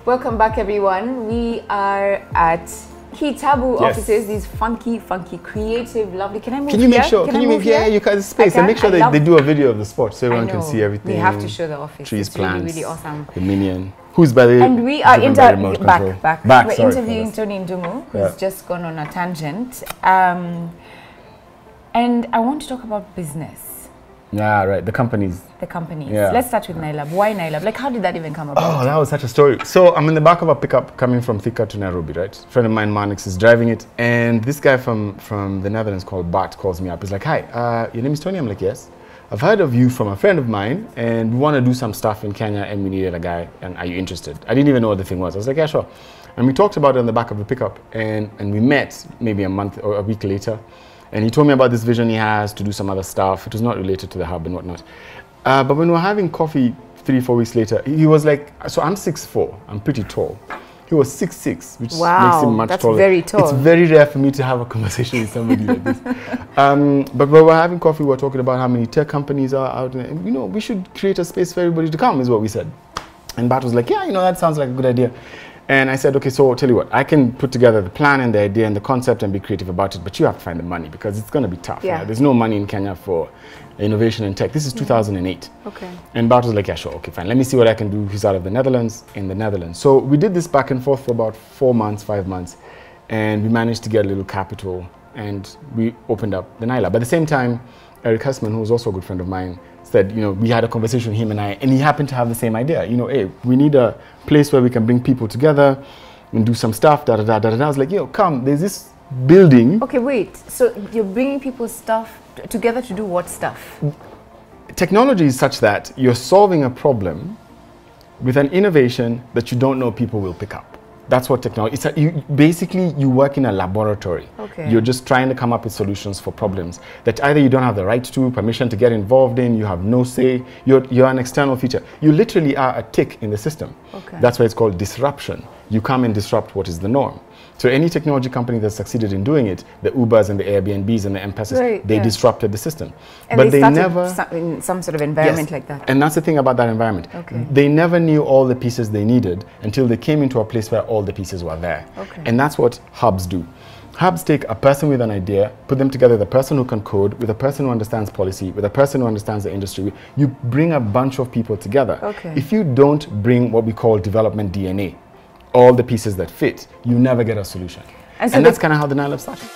Welcome back, everyone. We are at Kitabu offices. These funky, creative, lovely. Can I move? Can you make sure? Can you move here? You can space and make sure they do a video of the spot so everyone can see everything. We have to show the office. Trees, it's plants, really awesome. The minion. Who's by the and we are back. We're Sorry, interviewing Tonee Ndung'u, who's just gone on a tangent. And I want to talk about business. Yeah, right. The companies. The companies. Yeah. Let's start with Nailab. Why Nailab? Like, how did that even come about? Oh, that was such a story. So I'm in the back of a pickup coming from Thika to Nairobi, right? A friend of mine, Manix, is driving it. And this guy from the Netherlands called Bart calls me up. He's like, hi, your name is Tonee? I'm like, yes. I've heard of you from a friend of mine, and we want to do some stuff in Kenya, and we needed a guy, and are you interested? I didn't even know what the thing was. I was like, yeah, sure. And we talked about it on the back of the pickup, and we met maybe a month or a week later. And he told me about this vision he has to do some other stuff. It was not related to the hub and whatnot. But when we were having coffee 3-4 weeks later, he was like, so I'm 6'4", I'm pretty tall. He was 6'6", which makes him much taller. That's very tall. It's very rare for me to have a conversation with somebody like this. But when we were having coffee, we were talking about how many tech companies are out there. And, you know, we should create a space for everybody to come, is what we said. And Bart was like, yeah, you know, that sounds like a good idea. And I said, okay, so I'll tell you what, I can put together the plan and the idea and the concept and be creative about it, but you have to find the money because it's going to be tough. Yeah. Right? There's no money in Kenya for innovation and tech. This is 2008. Okay. And Bart was like, yeah, sure, okay, fine. Let me see what I can do. He's out of the Netherlands, in the Netherlands. So we did this back and forth for about 4 months, 5 months, and we managed to get a little capital and we opened up the Nailab. At the same time, Eric Husman, who was also a good friend of mine, said, you know, we had a conversation, him and I, and he happened to have the same idea. You know, hey, we need a place where we can bring people together and do some stuff, da-da-da-da. And I was like, yo, come, there's this building. Okay, wait. So you're bringing people's stuff together to do what stuff? Technology is such that you're solving a problem with an innovation that you don't know people will pick up. That's what technology is. Basically, you work in a laboratory. Okay. You're just trying to come up with solutions for problems that either you don't have the right to, permission to get involved in, you have no say, you're an external feature. You literally are a tick in the system. Okay. That's why it's called disruption. You come and disrupt what is the norm. So any technology company that succeeded in doing it, the Ubers and the Airbnbs and the M-Pesas, they disrupted the system. And but they never in some sort of environment like that. And that's the thing about that environment. Okay. They never knew all the pieces they needed until they came into a place where all the pieces were there. Okay. And that's what hubs do. Hubs take a person with an idea, put them together with a person who can code, with a person who understands policy, with a person who understands the industry. You bring a bunch of people together. Okay. If you don't bring what we call development DNA, all the pieces that fit, you never get a solution. And that's kind of how the Nailab started.